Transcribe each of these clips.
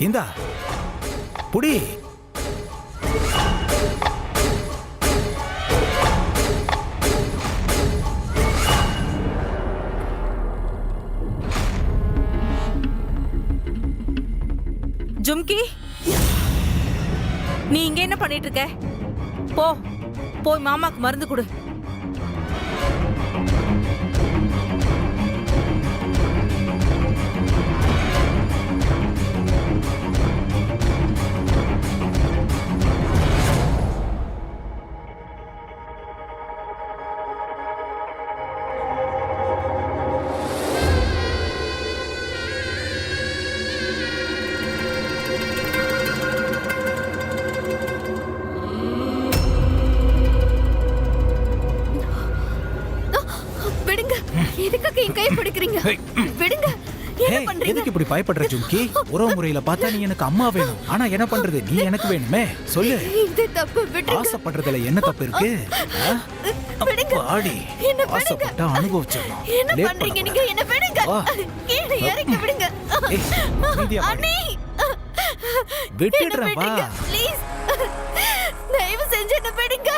இந்தா புடி. ஜும்கி, நீ இங்க என்ன பண்ணிட்டு இருக்க? போ, போய் மாமாக்கு மருந்து கொடு. எதுக்கு இப்படி பயப்படுற ஜும்கி? உறவு முறையில பார்த்தா நீ எனக்கு அம்மா வேணும். ஆனா என்ன பண்றது, நீ எனக்கு வேணுமே. சொல்லு, ஆசைப்படுறதுல என்ன தப்பு இருக்கு? ஆடி ஆசைப்பட்டா அனுபவிச்சிடணும். விட்டுடுறேன் வா. தயவு செஞ்சு என்ன விடுங்க,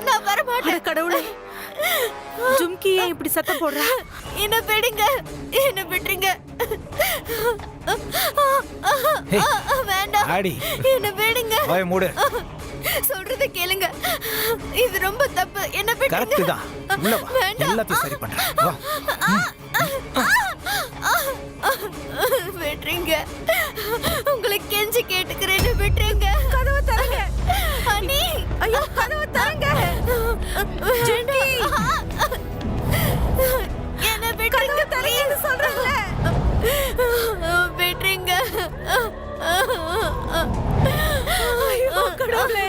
நான் வர மாட்டேன். கடவுளே, ஜும்கி ஏன் இப்படி சத்தம் போடுறா? என்ன விடுங்க, என்ன விட்டுருங்க. வேண்டாம், ஆடி என்ன விடுங்க. வாயை மூடு. சொல்றத கேளுங்க, இது ரொம்ப தப்பு. என்ன விடுங்க. கரெக்ட் தான். உள்ள வா, எல்லாத்தையும் சரி பண்றேன். வா. விட்டுருங்க, உங்களை கெஞ்சி கேட்டுக்கிறேன், விட்டுருங்க. கதவை தரங்க அண்ணி. ஐயோ, கதவை தரங்க. ஜும்கி, என்ன விட்டுருங்க, தரேன்னு சொல்றேன்ல. விட்டுருங்க. ஐயோ கடவுளே.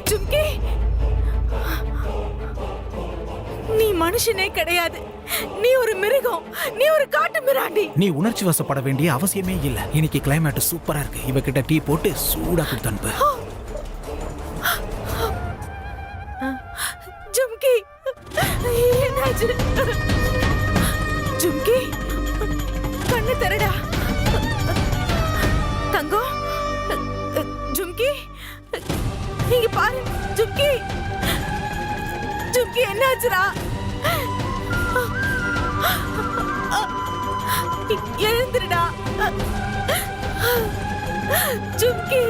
ஜும்கி, நீ மனுஷனே கிடையாது. நீ ஒரு மிருகம், நீ ஒரு காட்டு மிராண்டி. நீ உணர்ச்சி வசப்பட வேண்டிய அவசியமே இல்ல. இன்னைக்கு கிளைமேட் சூப்பரா இருக்கு. இவகிட்ட டீ போட்டு சூடா கொடுத்து அனுப்பு. ஜும்கி, என்னாச்சு? ஜும்கி, கண்ணு திறடா. தங்கம், ஜும்கி, இங்க பாரு. ஜும்கி, ஜும்கி, என்னாச்சுடா? எழுந்துருடா ஜும்கி.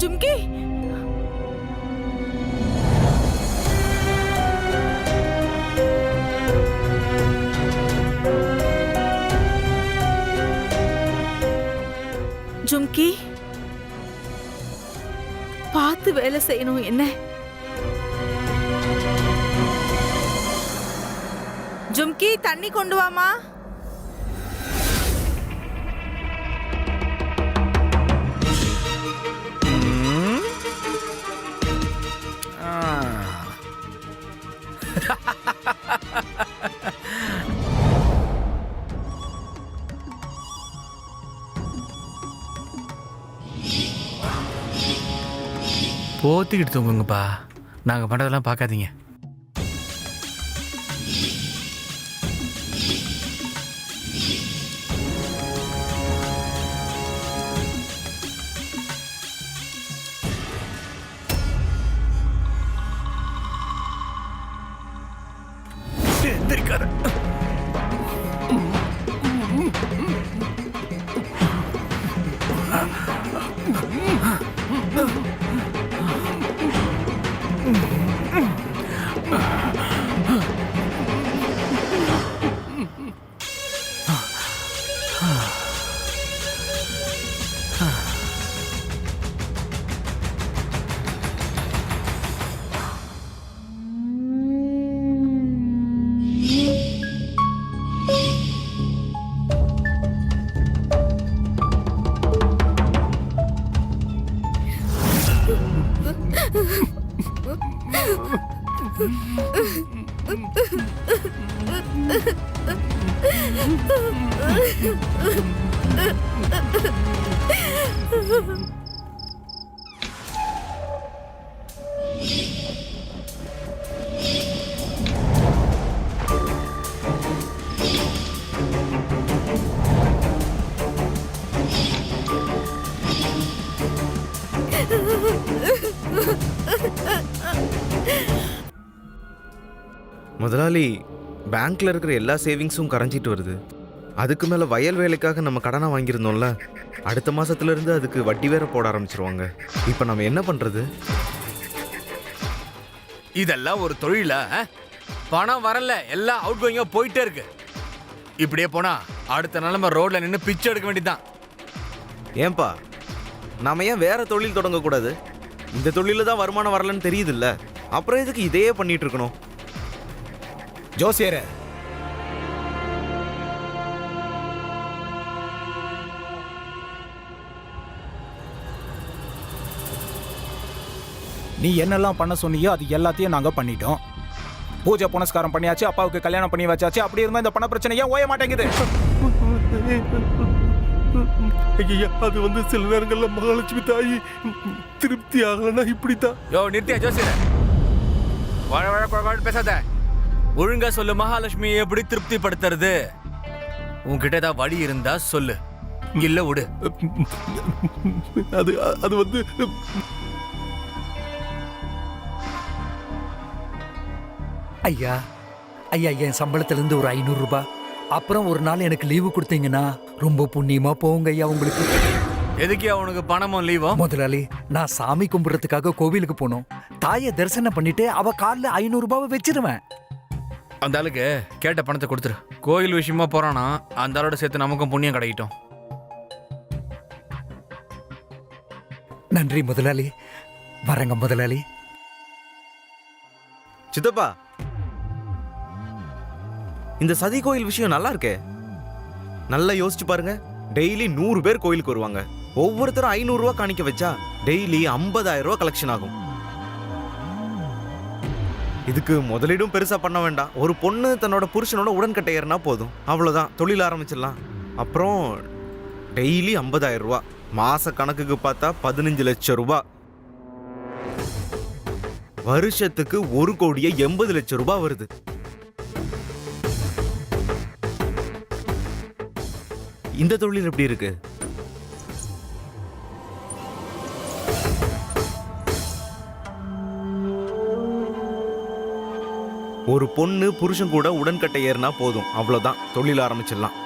ஜும்கி, ஜும்கி, பார்த்து வேலை செய்யணும். என்ன ஜும்கி, தண்ணி கொண்டு வாமா. போத்திக்கிட்டு தூங்குங்கப்பா. நாங்கள் பண்ணுறதெல்லாம் பார்க்காதீங்க. முதலாளி, பேங்க்ல இருக்கிற எல்லா சேவிங்ஸும் கரைஞ்சிட்டு வருது. அதுக்கு மேல வயல் வேலைக்காக நம்ம கடனை வாங்கியிருந்தோம்ல, அடுத்த மாசத்துல இருந்து அதுக்கு வட்டி வேற போட ஆரம்பிச்சிருவாங்க. இப்ப நம்ம என்ன பண்றது? இதெல்லாம் ஒரு தொழிலா? பணம் வரல, எல்லாம் அவுட் கோயிங்கா போயிட்டே இருக்கு. இப்படியே போனா அடுத்த நாள் நம்ம ரோட்ல நின்று பிச்சை எடுக்க வேண்டியதுதான். ஏன்பா, நாம ஏன் வேற தொழில் தொடங்கக்கூடாது? இந்த தொழில தான் வருமானம் வரலன்னு தெரியுதுல்ல, அப்புறம் எதுக்கு இதையே பண்ணிட்டு இருக்கணும்? ஜோசியரே, நீ என்னெல்லாம் பண்ண சொன்னியோ அது எல்லாத்தையும் நாங்க பண்ணிட்டோம். பூஜை புனஸ்காரம் பண்ணியாச்சு, அப்பாவுக்கு கல்யாணம் பண்ணி வச்சாச்சு. அப்படி இருந்தா இந்த பண பிரச்சனை ஏன் ஓய மாட்டேங்குது? ஐயா, அது சில நேரங்கள்ல மகாலட்சுமி தாயி திருப்தி ஆகலன்னா இப்படித்தான். யோ நித்யா ஜோசியர, வழ வழ குழ பேசாத. ஒழுங்கா சொல்லு, மகாலட்சுமி எப்படி திருப்திப்படுத்துறது? உன்கிட்ட ஏதாவது வழி இருந்தா சொல்லு, இல்ல விடு. அது ஐயா ஐயா என் சம்பளத்துல இருந்து ஒரு 500 ரூபாய் அப்புறம் ஒரு நாள் எனக்கு லீவு கொடுத்தீங்கன்னா ரொம்ப புண்ணியமா போங்க ஐயா உங்களுக்கு. எதுக்கே உனக்கு பணமும் லீவும்? முதலாளி, நான் சாமி கும்பிடுறதுக்காக கோவிலுக்கு போனோம். தாயை தரிசனம் பண்ணிட்டு அவ காலில் 500 ரூபாவை வச்சிருவேன். அந்த ஆளுக்கு கேட்ட பணத்தை கொடுத்துரு. கோயில் விஷயமா போறானா, அந்த ஆளோட சேர்த்து நமக்கும் புண்ணியம் கிடைக்கட்டும். நன்றி முதலாளி. வரங்க முதலாளி. சித்தப்பா, இந்த சதி கோயில் விஷயம் நல்லா இருக்கே. நல்லா யோசிச்சு பாருங்க. டெய்லி 100 பேர் கோயிலுக்கு வருவாங்க. ஒவ்வொருத்தரும் 500 ரூபாய் காணிக்க வச்சா டெய்லி 50,000 ரூபாய் கலெக்ஷன் ஆகும். இதுக்கு முதலீடும் பெருசா பண்ண வேண்டாம். ஒரு பொண்ணு தன்னோட புருஷனோட உடன்கட்டை ஏறினா போதும், அவ்வளவுதான். தொழில் ஆரம்பிச்சிடலாம். அப்புறம் டெய்லி 50,000 ரூபாய், மாச கணக்குக்கு பார்த்தா 15 லட்சம் ரூபாய், வருஷத்துக்கு 1,80,00,000 ரூபாய் வருது. இந்த தொழில் எப்படி இருக்கு? ஒரு பொண்ணு புருஷன் கூட உடன்கட்டை ஏறினா போதும், அவ்வளவுதான். தொழில் ஆரம்பிச்சிடலாம்.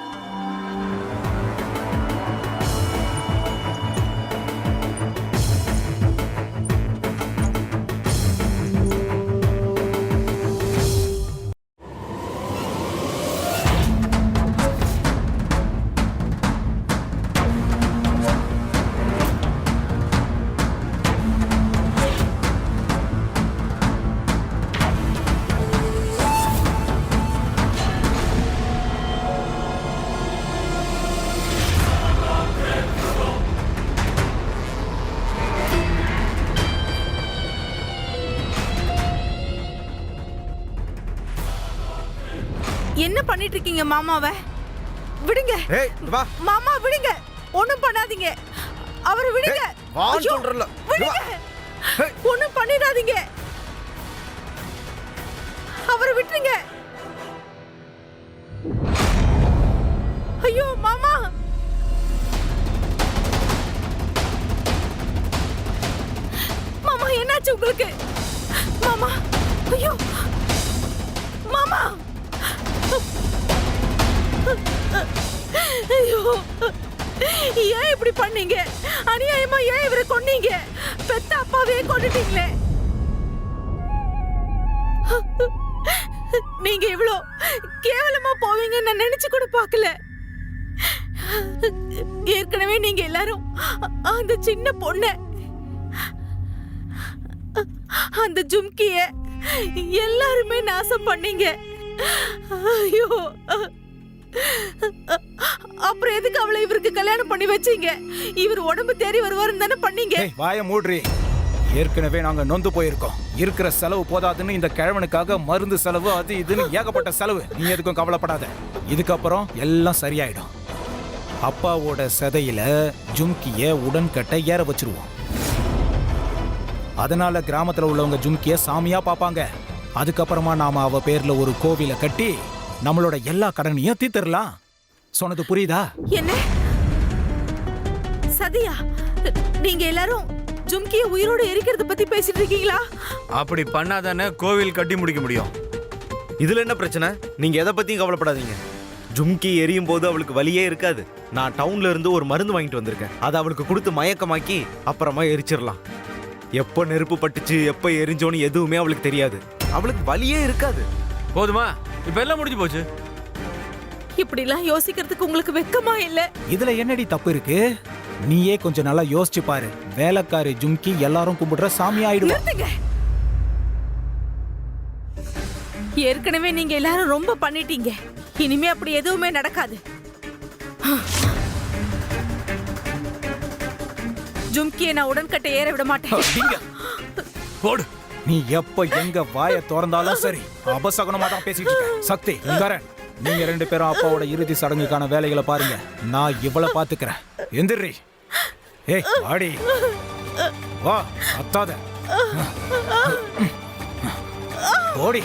என்ன பண்ணிட்டு இருக்கீங்க மாமாவை? விடுங்க. ஏய் வா. மாமா விடுங்க, ஒண்ணும் பண்ணாதீங்க. அவரை விடுங்க. வான்னு சொல்றல. விடுங்க. ஒண்ணும் பண்ணிடாதீங்க. அவரை விட்டுருங்க. ஐயோ மாமா. மாமா என்னாச்சு உங்களுக்கு? மாமா, ஐயோ மாமா. ஐயோ, ஏன் இப்படி பண்ணீங்க? அநியாயமா ஏன் இவரை கொன்னீங்க? பெத்த அப்பாவே கொன்னுட்டீங்களே. நீங்க இவ்ளோ கேவலமா போவீங்கன்னு நான் நினைச்சு கூட பார்க்கல. ஏற்கனவே நீங்க எல்லாரும் அந்த சின்ன பொண்ண, அந்த ஜும்கிய எல்லாருமே நாசம் பண்ணீங்க. ஐயோ, அப்புறம் எதுக்கு அவளை இவருக்கு கல்யாணம் பண்ணி வச்சீங்க? இவர் உடம்பு தேறி வருவாருன்னு தானே பண்ணீங்க. வாயை மூடுறி. ஏற்கனவே நாங்க நொந்து போயிருக்கோம். இருக்கிற செலவு போதாதுன்னு இந்த கிழவனுக்காக மருந்து செலவு அது இதுன்னு ஏகப்பட்ட செலவு. நீ எதுக்கும் கவலைப்படாத. இதுக்கப்புறம் எல்லாம் சரியாயிடும். அப்பாவோட சதையில ஜும்கிய உடன்கட்டை ஏற வச்சிருவோம். அதனால கிராமத்துல உள்ளவங்க ஜும்கிய சாமியா பாப்பாங்க. அதுக்கப்புறமா நாம அவ பேர்ல ஒரு கோவிலை கட்டி நம்மளோட எல்லா கடனையும் தீர்த்திடலாம். சொன்னது புரியுதா? என்ன சதியா? நீங்க எல்லாரும் ஜும்கிய உயிரோட எரிக்கிறத பத்தி பேசிட்டு இருக்கீங்களா? அப்படி பண்ணாதானே கோவில் கட்டி முடிக்க முடியும். இதுல என்ன பிரச்சனை? நீங்க எதை பத்தியும் கவலைப்படாதீங்க. ஜும்கி எரியும் போது அவளுக்கு வலியே இருக்காது. நான் டவுன்ல இருந்து ஒரு மருந்து வாங்கிட்டு வந்திருக்கேன். அதை அவளுக்கு கொடுத்து மயக்கமாக்கி அப்புறமா எரிச்சிடலாம். எப்போ நெருப்பு பட்டுச்சு எப்போ எரிஞ்சோன்னு எதுவுமே அவளுக்கு தெரியாது. அவளுக்கு வலியே இருக்காது. போதுமா? இப்ப எல்லாம் முடிஞ்சு போச்சு. இப்படி எல்லாம் யோசிக்கிறதுக்கு உங்களுக்கு வெக்கமா இல்ல? இதுல என்னடி தப்பு இருக்கு? நீயே கொஞ்சம் நல்லா யோசிச்சு பாரு. வேலைக்காரி ஜும்கி எல்லாரும் கும்பிடுற சாமி ஆயிடுவா. நிறுத்துங்க. ஏற்கனவே நீங்க எல்லாரும் ரொம்ப பண்ணிட்டீங்க. இனிமே அப்படி எதுவுமே நடக்காது. ஜும்கியை நான் உடன்கட்டை ஏற விட மாட்டேன். அடிங்க. போடு. நீ எப்ப எங்க வாய திறந்தாலும் சரி அபசகுனமா தான் பேசிட்டு இருக்க. சக்தி, கரண், நீங்க 2 பேரும் அப்பாவோட இறுதி சடங்குக்கான வேலைகளை பாருங்க. நான் இவளை பாத்துக்கிறேன். எந்திரி. ஏய் வாடி. வா அத்தாத. ஓடி.